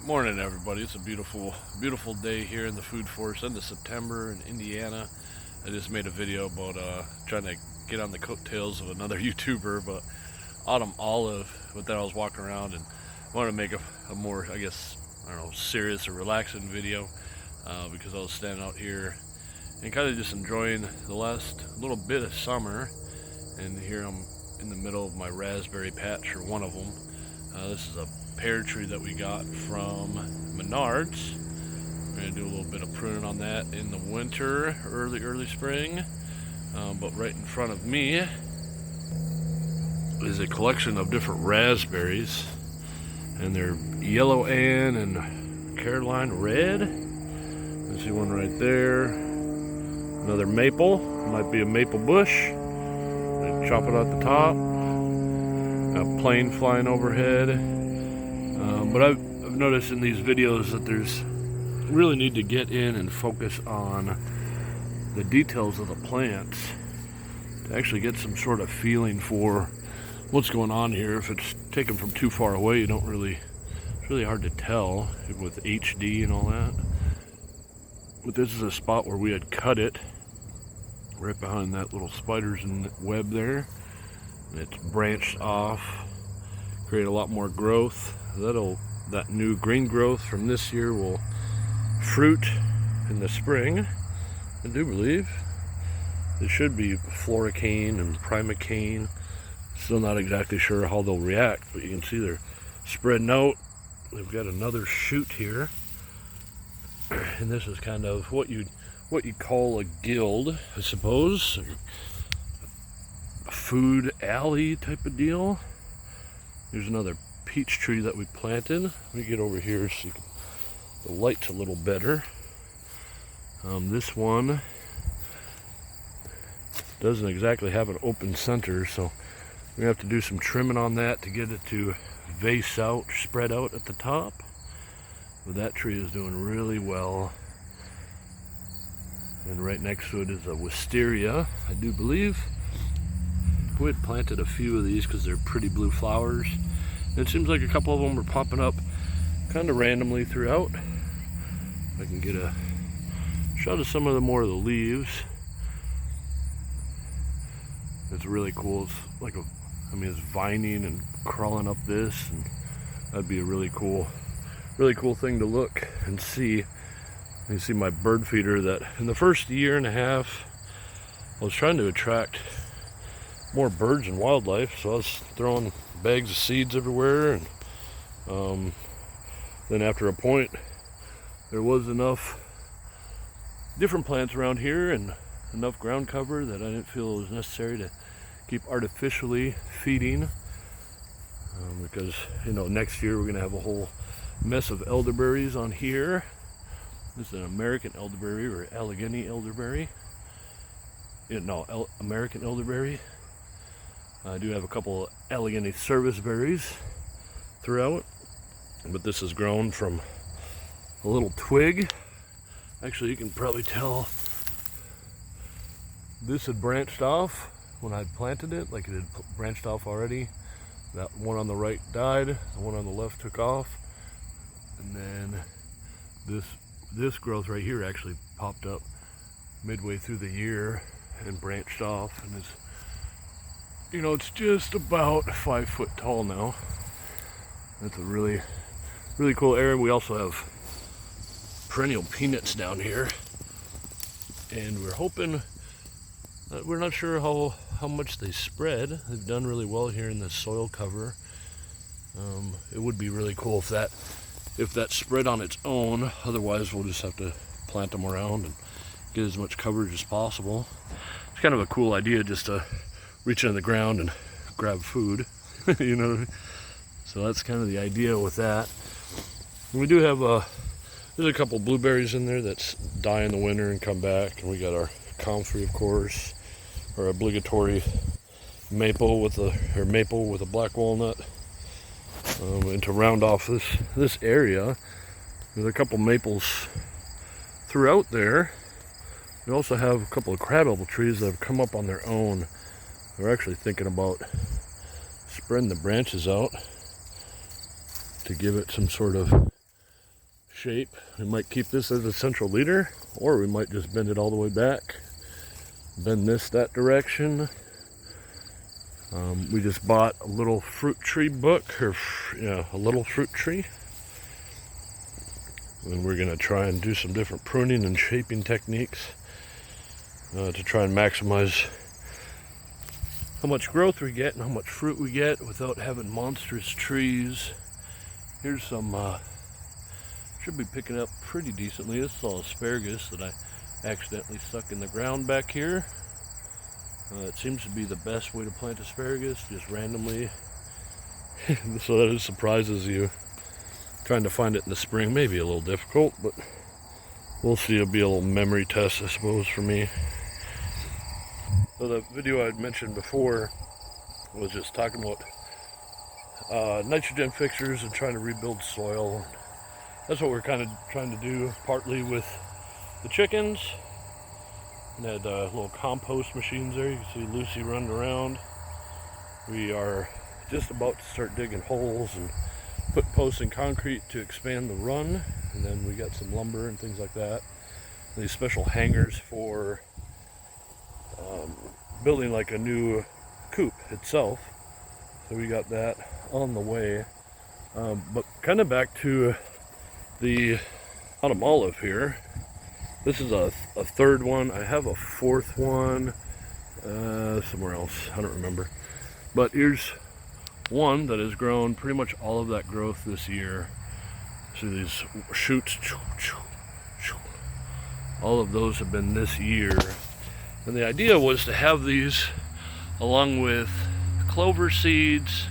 Morning, everybody. It's a beautiful day here in the food forest, end of September in Indiana. I just made a video about trying to get on the coattails of another YouTuber, but Autumn Olive. But then I was walking around and wanted to make a more, I guess, I don't know, serious or relaxing video because I was standing out here and kind of just enjoying the last little bit of summer. And here I'm in the middle of my raspberry patch, or one of them. This is a pear tree that we got from Menards. We're going to do a little bit of pruning on that in the winter, early spring. But right in front of me is a collection of different raspberries. And they're Yellow Ann and Caroline Red. I see one right there. Another maple. Might be a maple bush. They chop it at the top. A plane flying overhead. But I've noticed in these videos that there's really need to get in and focus on the details of the plants to actually get some sort of feeling for what's going on here. If it's taken from too far away, you don't really, it's really hard to tell with HD and all that. But this is a spot where we had cut it right behind that little spider's web there. And it's branched off, create a lot more growth. That new green growth from this year will fruit in the spring. I do believe it should be floricane and primocane. Still not exactly sure how they'll react, but you can see they're spreading out. They've got another shoot here, and this is kind of what you call a guild, I suppose. A food alley type of deal. Here's another peach tree that we planted. Let me get over here so the light's a little better. This one doesn't exactly have an open center, so we have to do some trimming on that to get it to vase out, spread out at the top. But that tree is doing really well. And right next to it is a wisteria, I do believe. We had planted a few of these because they're pretty blue flowers. And it seems like a couple of them are popping up kind of randomly throughout. I can get a shot of some of the more of the leaves. It's really cool. It's like it's vining and crawling up this, and that'd be a really cool thing to look and see. You see my bird feeder that in the first year and a half I was trying to attract more birds and wildlife, so I was throwing bags of seeds everywhere, and then after a point there was enough different plants around here and enough ground cover that I didn't feel it was necessary to keep artificially feeding, because next year we're gonna have a whole mess of elderberries on here. This is an American elderberry, or Allegheny elderberry. American elderberry. I do have a couple of Allegheny service berries throughout, but this is grown from a little twig. Actually, you can probably tell this had branched off when I planted it, like it had branched off already. That one on the right died, the one on the left took off, and then this growth right here actually popped up midway through the year and branched off, and it's just about 5 foot tall now. That's a really cool area. We also have perennial peanuts down here, and we're hoping, we're not sure how much they spread. They've done really well here in the soil cover. It would be really cool if that spread on its own. Otherwise we'll just have to plant them around and get as much coverage as possible. It's kind of a cool idea just to reach into the ground and grab food. So that's kind of the idea with that. We do have there's a couple blueberries in there that die in the winter and come back, and we got our comfrey, of course, our obligatory maple with a black walnut. And to round off this area, there's a couple maples throughout there. We also have a couple of crabapple trees that have come up on their own. We're actually thinking about spreading the branches out to give it some sort of shape. We might keep this as a central leader, or we might just bend it all the way back. Bend this that direction. We just bought a little fruit tree book, or yeah, a little fruit tree. And we're gonna try and do some different pruning and shaping techniques to try and maximize how much growth we get and how much fruit we get without having monstrous trees. Here's some, should be picking up pretty decently. This is all asparagus that I accidentally stuck in the ground back here. It seems to be the best way to plant asparagus, just randomly. So that it surprises you. Trying to find it in the spring may be a little difficult, but we'll see. It'll be a little memory test, I suppose, for me. So the video I had mentioned before was just talking about nitrogen fixtures and trying to rebuild soil. That's what we're kind of trying to do, partly with the chickens. And had little compost machines there. You can see Lucy running around. We are just about to start digging holes and put posts in concrete to expand the run. And then we got some lumber and things like that. And these special hangers for building like a new coop itself. So we got that on the way. But kind of back to the autumn olive here. This is a third one. I have a fourth one somewhere else. I don't remember. But here's one that has grown pretty much all of that growth this year. See these shoots. All of those have been this year. And the idea was to have these along with clover seeds,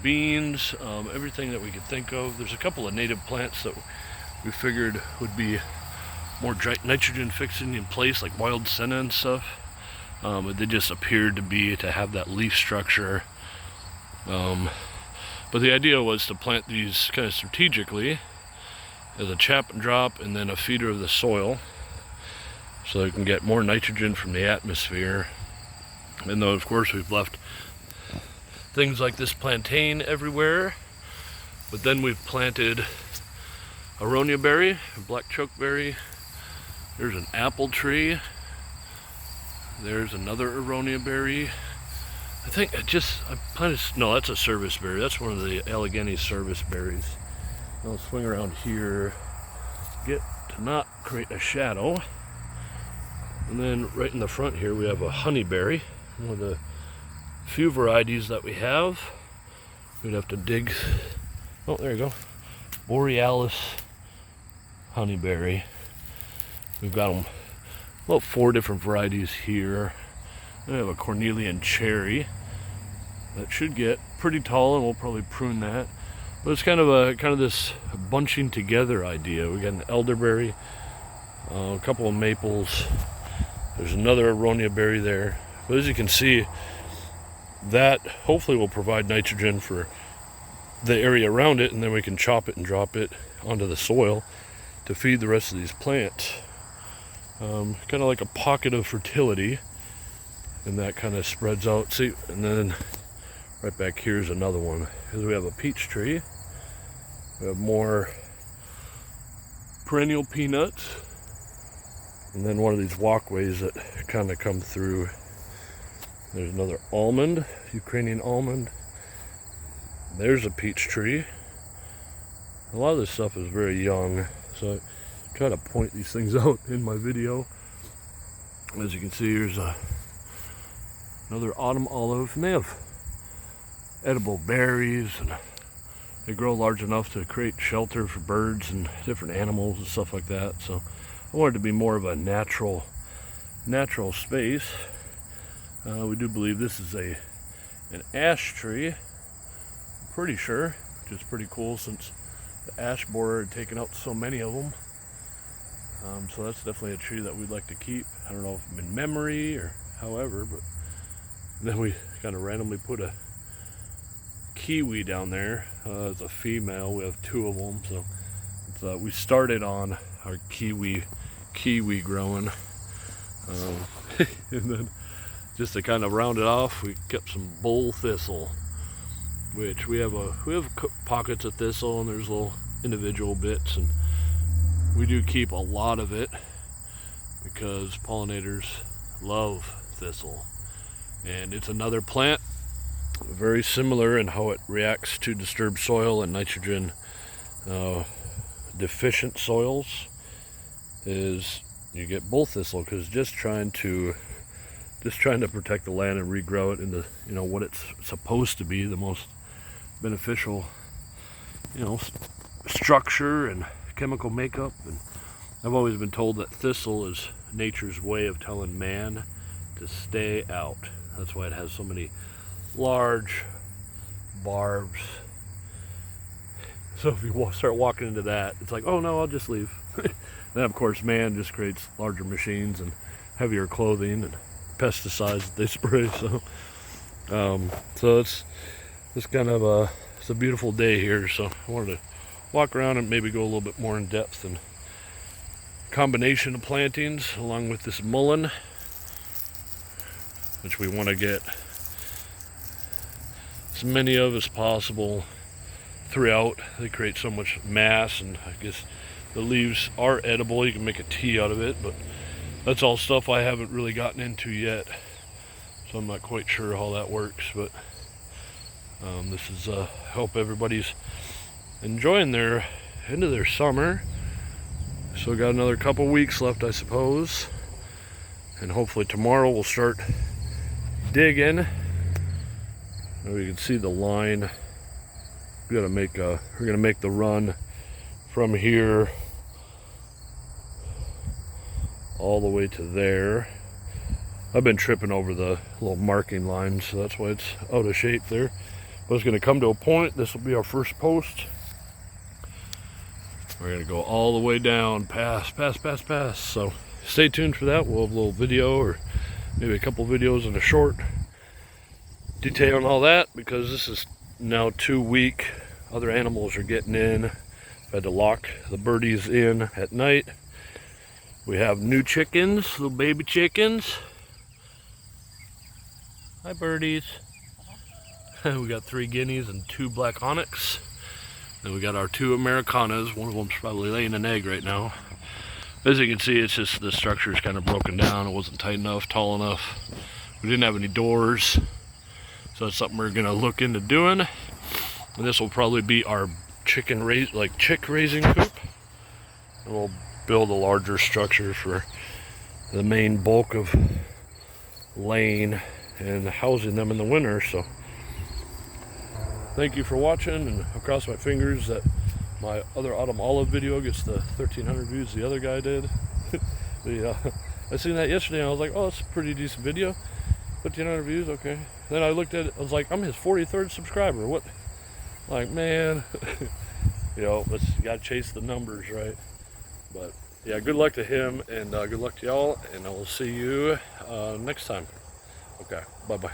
beans, everything that we could think of. There's a couple of native plants that we figured would be more nitrogen fixing in place, like wild senna and stuff. They just appeared to have that leaf structure. But the idea was to plant these kind of strategically as a chap and drop and then a feeder of the soil, so they can get more nitrogen from the atmosphere. And though of course we've left things like this plantain everywhere, but then we've planted aronia berry, black chokeberry. There's an apple tree. There's another aronia berry. I think I planted, no, that's a service berry. That's one of the Allegheny service berries. I'll swing around here, get to not create a shadow. And then right in the front here we have a honeyberry, one of the few varieties that we have. We'd have to dig. Oh, there you go. Borealis honeyberry. We've got them about 4 different varieties here. We have a Cornelian cherry that should get pretty tall, and we'll probably prune that. But it's kind of this bunching together idea. We got an elderberry, a couple of maples. There's another aronia berry there. But as you can see, that hopefully will provide nitrogen for the area around it, and then we can chop it and drop it onto the soil to feed the rest of these plants. Kind of like a pocket of fertility, and that kind of spreads out. See, and then right back here is another one, because we have a peach tree. We have more perennial peanuts, and then one of these walkways that kind of come through. There's another almond, Ukrainian almond. There's a peach tree. A lot of this stuff is very young, so I try to point these things out in my video. As you can see, here's another autumn olive, and they have edible berries, and they grow large enough to create shelter for birds and different animals and stuff like that. So I wanted to be more of a natural space. We do believe this is an ash tree, I'm pretty sure, which is pretty cool since the ash borer had taken out so many of them. So that's definitely a tree that we'd like to keep. I don't know if in memory or however, but then we kind of randomly put a kiwi down there as a female. We have 2 of them, so we started on our kiwi growing, and then just to kind of round it off, we kept some bull thistle, which we have pockets of thistle, and there's little individual bits, and We do keep a lot of it because pollinators love thistle. And it's another plant very similar in how it reacts to disturbed soil and nitrogen deficient soils. Is you get bull thistle because just trying to protect the land and regrow it into, you know, what it's supposed to be, the most beneficial, you know, structure and chemical makeup. And I've always been told that thistle is nature's way of telling man to stay out. That's why it has so many large barbs. So if you start walking into that, it's like, oh no, I'll just leave. Then of course man just creates larger machines and heavier clothing and pesticides that they spray. So it's kind of it's a beautiful day here. So I wanted to walk around and maybe go a little bit more in depth and combination of plantings along with this mullein, which we want to get as many of as possible throughout. They create so much mass, and I guess the leaves are edible. You can make a tea out of it, but that's all stuff I haven't really gotten into yet, so I'm not quite sure how that works. But this is hope everybody's enjoying their end of their summer. So got another couple weeks left, I suppose, and hopefully tomorrow we'll start digging. You can see the line. We're gonna make the run from here all the way to there. I've been tripping over the little marking lines, so that's why it's out of shape there. But it's gonna come to a point. This will be our first post. We're gonna go all the way down, past. So stay tuned for that. We'll have a little video, or maybe a couple videos and a short detailing all that, because this is now 2 week. Other animals are getting in. I've had to lock the birdies in at night. We have new chickens, little baby chickens. Hi birdies. We got 3 guineas and 2 black onyx. Then we got our 2 Americanas. One of them's probably laying an egg right now. As you can see, it's just the structure is kind of broken down. It wasn't tight enough, tall enough. We didn't have any doors, so that's something we're gonna look into doing. And this will probably be our chick raising coop. And we'll build a larger structure for the main bulk of laying and housing them in the winter. So thank you for watching, and I'll cross my fingers that my other autumn olive video gets the 1,300 views the other guy did. I seen that yesterday and I was like, oh, that's a pretty decent video. 1,500 views, okay. Then I looked at it, I was like, I'm his 43rd subscriber. What? Like, man, you know, you gotta chase the numbers, right? But yeah, good luck to him, and good luck to y'all, and I will see you next time. Okay, bye-bye.